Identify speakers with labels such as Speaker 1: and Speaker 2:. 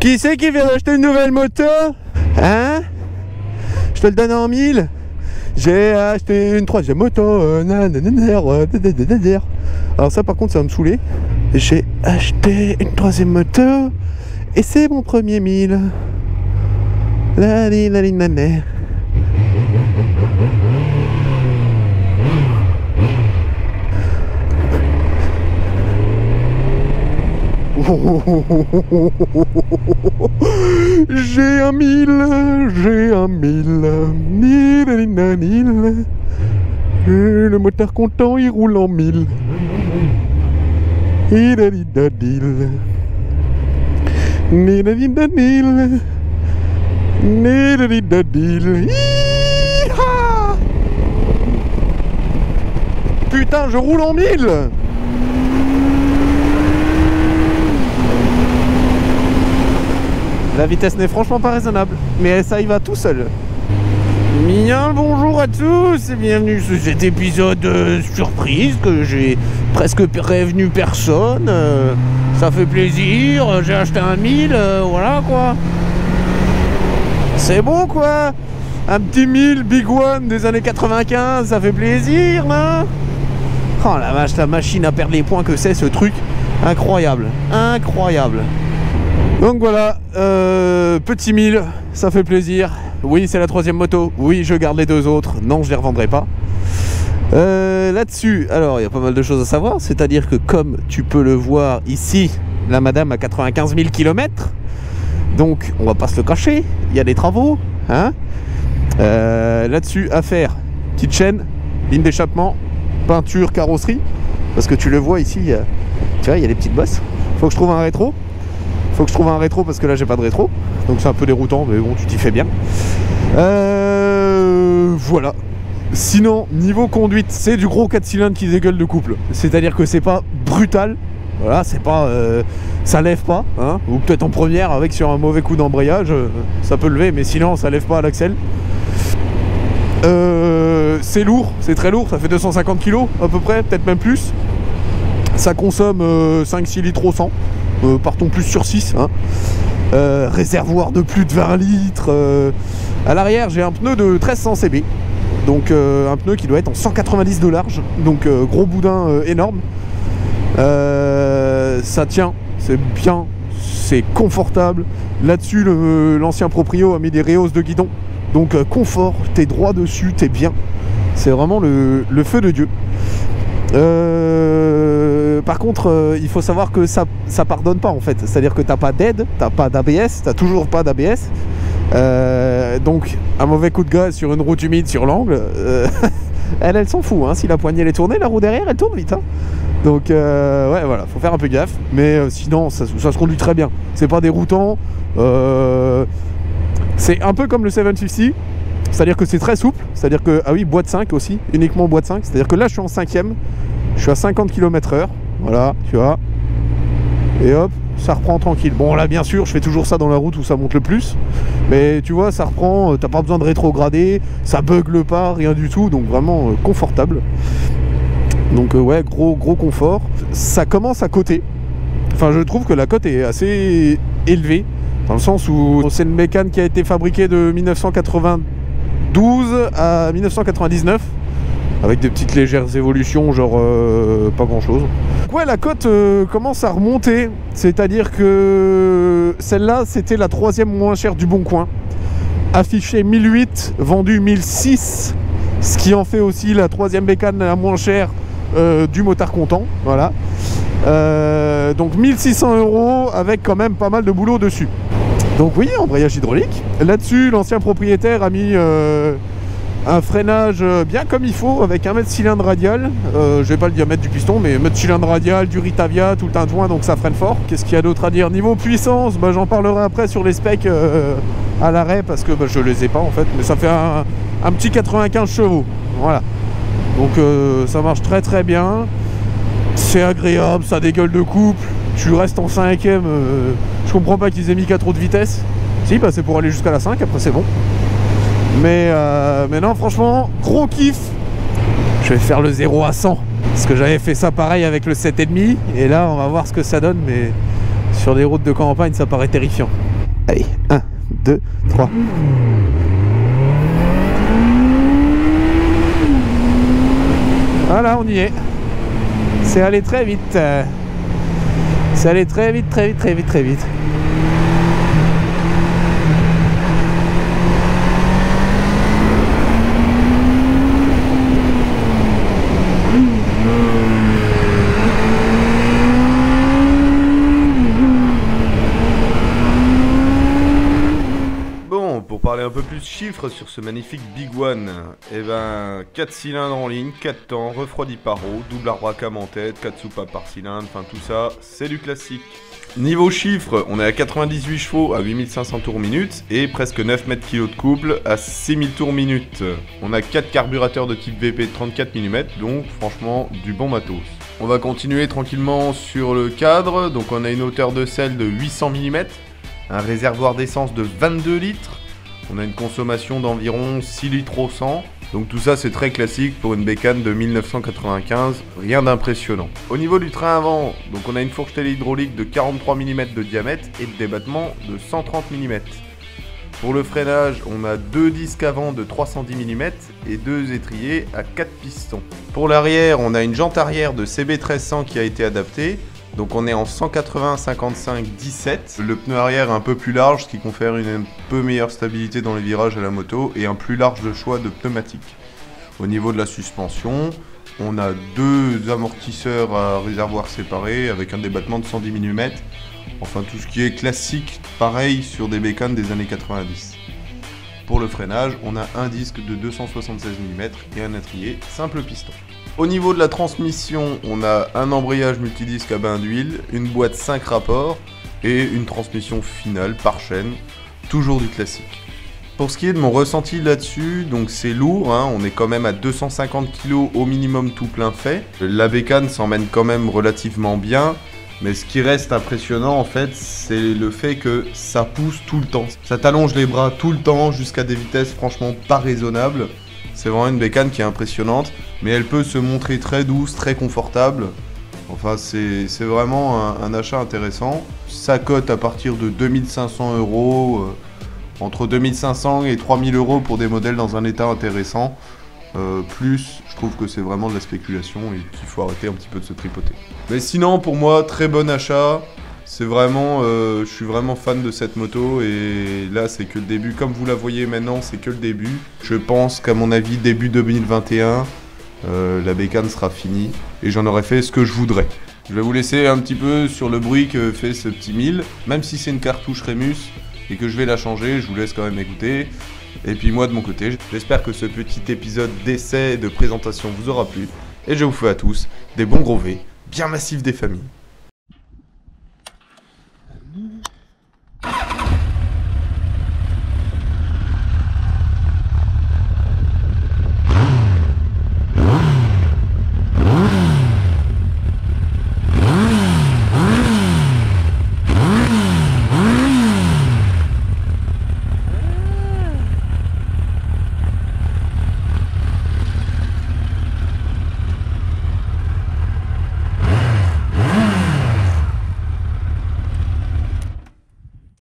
Speaker 1: Qui c'est qui vient d'acheter une nouvelle moto? Hein? Je te le donne en 1000. J'ai acheté une troisième moto. Alors ça par contre ça va me saouler. J'ai acheté une troisième moto. Et c'est mon premier 1000. La li la li la la. J'ai un 1000, j'ai un 1000. Le moteur content, il roule en 1000. Putain, je roule en 1000. La vitesse n'est franchement pas raisonnable, mais ça y va tout seul. Bien le bonjour à tous et bienvenue sur cet épisode surprise que j'ai presque prévenu personne. Ça fait plaisir, j'ai acheté un 1000, voilà quoi. C'est bon quoi. Un petit 1000 Big One des années 95, ça fait plaisir, hein. Oh la vache, la machine à perdre les points que c'est ce truc. Incroyable, incroyable. Donc voilà, petit 1000, ça fait plaisir. Oui, c'est la troisième moto. Oui, je garde les deux autres. Non, je les revendrai pas. Là-dessus, alors il y a pas mal de choses à savoir. C'est-à-dire que comme tu peux le voir ici, la madame a 95 000 km. Donc, on va pas se le cacher. Il y a des travaux. Hein, là-dessus, à faire. Petite chaîne, ligne d'échappement, peinture, carrosserie. Parce que tu le vois ici, tu vois, il y a des petites bosses. Faut que je trouve un rétro. Faut que je trouve un rétro parce que là j'ai pas de rétro. Donc c'est un peu déroutant, mais bon, tu t'y fais bien. Voilà. Sinon, niveau conduite, c'est du gros 4 cylindres qui dégueule de couple. C'est-à-dire que c'est pas brutal. Voilà, c'est pas... ça lève pas, hein. Ou peut-être en première, avec sur un mauvais coup d'embrayage, ça peut lever, mais sinon ça lève pas à l'axel. C'est lourd, c'est très lourd, ça fait 250 kg à peu près, peut-être même plus. Ça consomme 5-6 litres au 100. Partons plus sur 6, hein. Réservoir de plus de 20 litres. À l'arrière, j'ai un pneu de 1300 CB. Donc un pneu qui doit être en 190 de large. Donc gros boudin énorme. Ça tient, c'est bien, c'est confortable. Là-dessus, l'ancien proprio a mis des réhausses de guidon. Donc confort, t'es droit dessus, t'es bien. C'est vraiment le feu de Dieu. Par contre, il faut savoir que ça pardonne pas en fait. C'est-à-dire que t'as pas d'aide, t'as pas d'ABS, t'as toujours pas d'ABS. Donc un mauvais coup de gaz sur une route humide sur l'angle, elle s'en fout. Hein. Si la poignée elle est tournée, la roue derrière elle tourne vite. Hein. Donc ouais voilà, faut faire un peu gaffe. Mais sinon ça se conduit très bien. C'est pas déroutant. C'est un peu comme le 750. C'est-à-dire que c'est très souple, c'est-à-dire que, ah oui, boîte 5 aussi, uniquement boîte 5, c'est-à-dire que là je suis en 5ème, je suis à 50 km/h, voilà, tu vois, et hop, ça reprend tranquille. Bon là bien sûr, je fais toujours ça dans la route où ça monte le plus, mais tu vois, ça reprend, t'as pas besoin de rétrograder, ça bugle pas, rien du tout, donc vraiment confortable. Donc ouais, gros confort. Ça commence à coter, enfin je trouve que la cote est assez élevée, dans le sens où c'est une mécane qui a été fabriquée de 1992 à 1999 avec des petites légères évolutions, genre pas grand chose. Ouais, la cote commence à remonter, c'est à dire que celle-là c'était la troisième moins chère du Bon Coin, affichée 1008, vendue 1006, ce qui en fait aussi la troisième bécane la moins chère du motard content, voilà. Donc 1600 € avec quand même pas mal de boulot dessus. Donc oui, embrayage hydraulique. Là-dessus, l'ancien propriétaire a mis un freinage bien comme il faut, avec 1 mètre cylindre radial. Je vais pas le diamètre du piston, mais 1 mètre cylindre radial, du Ritavia, tout le tintouin, donc ça freine fort. Qu'est-ce qu'il y a d'autre à dire? Niveau puissance, bah, j'en parlerai après sur les specs à l'arrêt, parce que bah, je les ai pas en fait, mais ça fait un petit 95 chevaux. Voilà. Donc ça marche très bien. C'est agréable, ça dégueule de couple. Tu restes en 5ème, je comprends pas qu'ils aient mis 4 autres vitesses. Si, bah c'est pour aller jusqu'à la 5, après c'est bon. Mais non, franchement, gros kiff. Je vais faire le 0 à 100. Parce que j'avais fait ça pareil avec le 7,5. Et là, on va voir ce que ça donne. Mais sur des routes de campagne, ça paraît terrifiant. Allez, 1, 2, 3. Voilà, on y est. C'est allé très vite. C'est allé très vite, très vite, très vite, très vite.
Speaker 2: Bon, pour parler un peu plus chiffres sur ce magnifique Big One, eh ben 4 cylindres en ligne, 4 temps, refroidi par eau, double arbre à cam en tête, 4 soupapes par cylindre, enfin tout ça, c'est du classique. Niveau chiffres, on est à 98 chevaux à 8500 tours minute et presque 9 mètres kg de couple à 6000 tours minute. On a 4 carburateurs de type VP de 34 mm, donc franchement du bon matos. On va continuer tranquillement sur le cadre, donc on a une hauteur de selle de 800 mm, un réservoir d'essence de 22 litres, on a une consommation d'environ 6 litres au 100, donc tout ça c'est très classique pour une bécane de 1995, rien d'impressionnant. Au niveau du train avant, donc on a une fourche hydraulique de 43 mm de diamètre et de débattement de 130 mm. Pour le freinage, on a 2 disques avant de 310 mm et 2 étriers à 4 pistons. Pour l'arrière, on a une jante arrière de CB 1300 qui a été adaptée. Donc on est en 180-55-17. Le pneu arrière est un peu plus large, ce qui confère une peu meilleure stabilité dans les virages à la moto et un plus large choix de pneumatiques. Au niveau de la suspension, on a 2 amortisseurs à réservoir séparés avec un débattement de 110 mm. Enfin tout ce qui est classique, pareil sur des bécanes des années 90. Pour le freinage, on a un disque de 276 mm et un étrier simple piston. Au niveau de la transmission, on a un embrayage multidisque à bain d'huile, une boîte 5 rapports et une transmission finale par chaîne, toujours du classique. Pour ce qui est de mon ressenti là-dessus, donc c'est lourd, hein, on est quand même à 250 kg au minimum tout plein fait. La bécane s'emmène quand même relativement bien, mais ce qui reste impressionnant en fait, c'est le fait que ça pousse tout le temps. Ça t'allonge les bras tout le temps jusqu'à des vitesses franchement pas raisonnables. C'est vraiment une bécane qui est impressionnante, mais elle peut se montrer très douce, très confortable. Enfin, c'est vraiment un achat intéressant. Ça cote à partir de 2500 €, entre 2500 et 3000 € pour des modèles dans un état intéressant. Plus, je trouve que c'est vraiment de la spéculation et qu'il faut arrêter un petit peu de se tripoter. Mais sinon, pour moi, très bon achat. C'est vraiment, je suis vraiment fan de cette moto et là c'est que le début. Comme vous la voyez maintenant, c'est que le début. Je pense qu'à mon avis, début 2021, la bécane sera finie et j'en aurai fait ce que je voudrais. Je vais vous laisser un petit peu sur le bruit que fait ce petit 1000, même si c'est une cartouche Remus et que je vais la changer, je vous laisse quand même écouter. Et puis moi de mon côté, j'espère que ce petit épisode d'essai et de présentation vous aura plu et je vous fais à tous des bons gros V, bien massifs des familles.